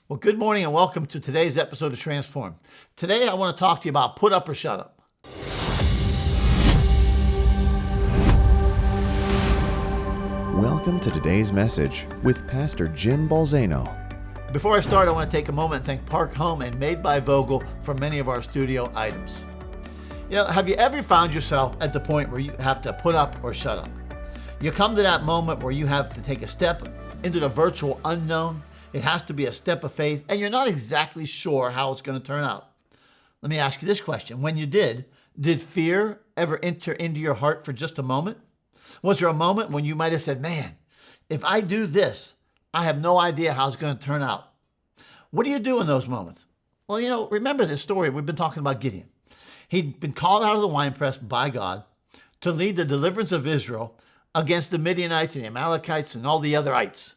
Well, good morning and welcome to today's episode of Transform. Today I want to talk to you about put up or shut up. Welcome to today's message with Pastor Jim Balzano. Before I start, I want to take a moment and thank Park Home and Made by Vogel for many of our studio items. Have you ever found yourself at the point where you have to put up or shut up? You come to that moment where you have to take a step into the virtual unknown. It has to be a step of faith, and you're not exactly sure how it's going to turn out. Let me ask you this question. When you did fear ever enter into your heart for just a moment? Was there a moment when you might have said, man, if I do this, I have no idea how it's going to turn out? What do you do in those moments? Well, remember this story. We've been talking about Gideon. He'd been called out of the winepress by God to lead the deliverance of Israel against the Midianites and the Amalekites and all the other ites.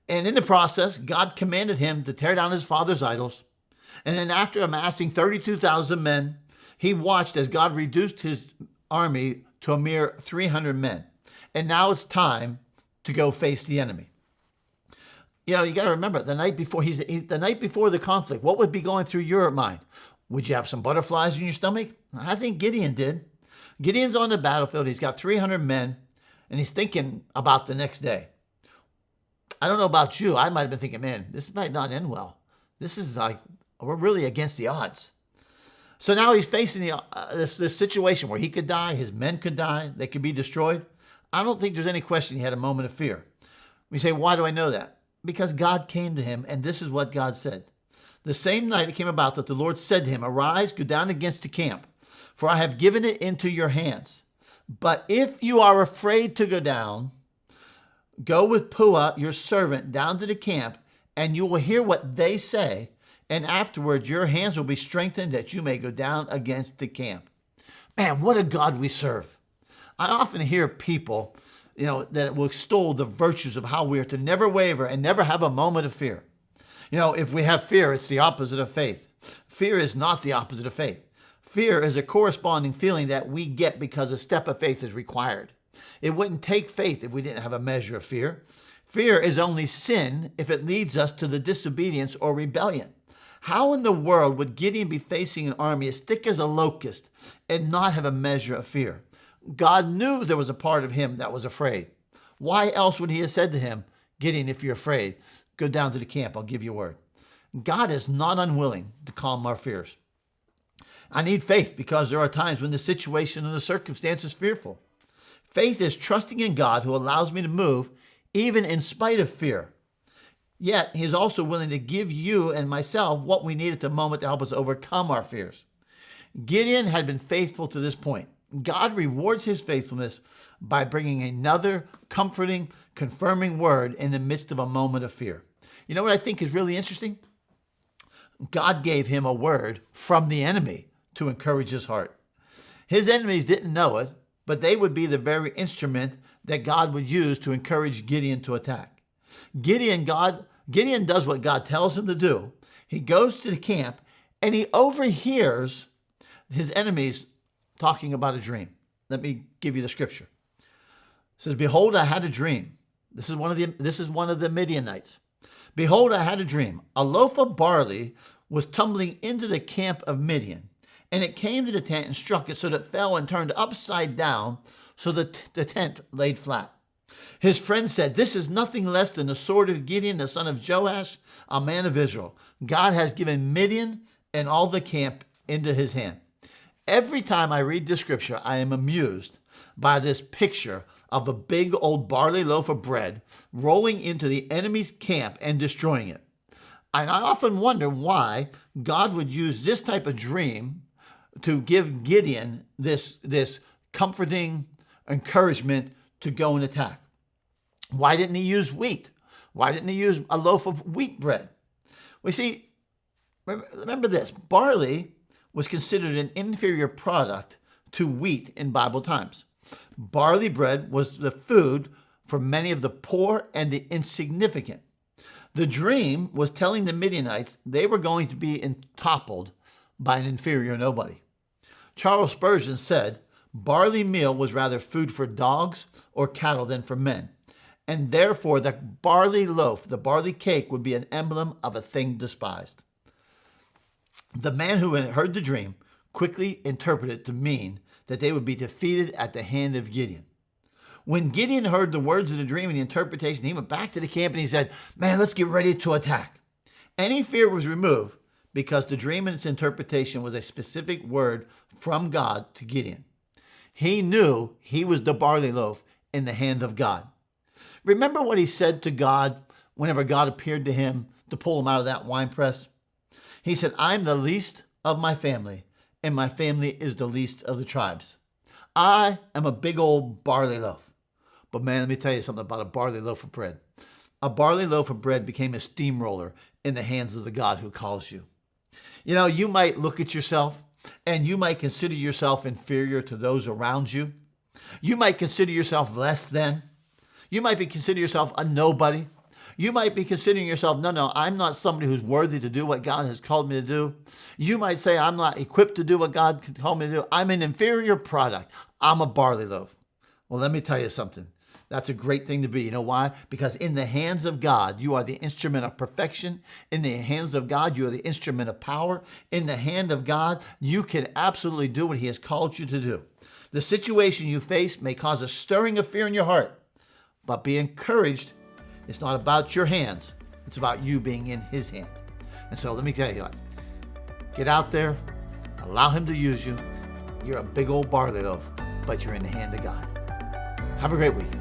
And in the process, God commanded him to tear down his father's idols. And then after amassing 32,000 men, he watched as God reduced his army to a mere 300 men. And now it's time to go face the enemy. You got to remember, the night before the conflict, what would be going through your mind? Would you have some butterflies in your stomach? I think Gideon did. Gideon's on the battlefield. He's got 300 men, and he's thinking about the next day. I don't know about you. I might have been thinking, man, this might not end well. This is like, we're really against the odds. So now he's facing this situation where he could die, his men could die, they could be destroyed. I don't think there's any question he had a moment of fear. We say, why do I know that? Because God came to him, and this is what God said. The same night it came about that the Lord said to him, arise, go down against the camp, for I have given it into your hands. But if you are afraid to go down, go with Pua, your servant, down to the camp, and you will hear what they say, and afterwards your hands will be strengthened that you may go down against the camp. Man, what a God we serve. I often hear people, that will extol the virtues of how we are to never waver and never have a moment of fear. If we have fear, it's the opposite of faith. Fear is not the opposite of faith. Fear is a corresponding feeling that we get because a step of faith is required. It wouldn't take faith if we didn't have a measure of fear. Fear is only sin if it leads us to the disobedience or rebellion. How in the world would Gideon be facing an army as thick as a locust and not have a measure of fear? God knew there was a part of him that was afraid. Why else would he have said to him, Gideon, if you're afraid, go down to the camp, I'll give you a word. God is not unwilling to calm our fears. I need faith because there are times when the situation and the circumstance is fearful. Faith is trusting in God who allows me to move even in spite of fear. Yet he is also willing to give you and myself what we need at the moment to help us overcome our fears. Gideon had been faithful to this point. God rewards his faithfulness by bringing another comforting, confirming word in the midst of a moment of fear. You know what I think is really interesting? God gave him a word from the enemy to encourage his heart. His enemies didn't know it, but they would be the very instrument that God would use to encourage Gideon to attack. Gideon does what God tells him to do. He goes to the camp and he overhears his enemies talking about a dream. Let me give you the scripture. It says, behold, I had a dream. This is one of the Midianites. Behold, I had a dream. A loaf of barley was tumbling into the camp of Midian. And it came to the tent and struck it so that it fell and turned upside down so that the tent laid flat. His friends said, this is nothing less than the sword of Gideon, the son of Joash, a man of Israel. God has given Midian and all the camp into his hand. Every time I read this scripture, I am amused by this picture of a big old barley loaf of bread rolling into the enemy's camp and destroying it. And I often wonder why God would use this type of dream to give Gideon this comforting encouragement to go and attack. Why didn't he use wheat? Why didn't he use a loaf of wheat bread? We see, remember this, barley was considered an inferior product to wheat in Bible times. Barley bread was the food for many of the poor and the insignificant. The dream was telling the Midianites they were going to be toppled by an inferior nobody. Charles Spurgeon said, barley meal was rather food for dogs or cattle than for men. and therefore the barley loaf, the barley cake, would be an emblem of a thing despised. The man who had heard the dream quickly interpreted it to mean that they would be defeated at the hand of Gideon. When Gideon heard the words of the dream and the interpretation, he went back to the camp and he said, man, let's get ready to attack. Any fear was removed because the dream and its interpretation was a specific word from God to Gideon. He knew he was the barley loaf in the hand of God. Remember what he said to God whenever God appeared to him to pull him out of that wine press? He said, I'm the least of my family, and my family is the least of the tribes. I am a big old barley loaf. But man, let me tell you something about a barley loaf of bread. A barley loaf of bread became a steamroller in the hands of the God who calls you. You know, you might look at yourself and you might consider yourself inferior to those around you. You might consider yourself less than. You might be considering yourself a nobody. You might be considering yourself, no, I'm not somebody who's worthy to do what God has called me to do. You might say, I'm not equipped to do what God called me to do. I'm an inferior product. I'm a barley loaf. Well, let me tell you something. That's a great thing to be. You know why? Because in the hands of God, you are the instrument of perfection. In the hands of God, you are the instrument of power. In the hand of God, you can absolutely do what he has called you to do. The situation you face may cause a stirring of fear in your heart, but be encouraged. It's not about your hands. It's about you being in his hand. And so let me tell you what, get out there, allow him to use you. You're a big old barley loaf, but you're in the hand of God. Have a great week.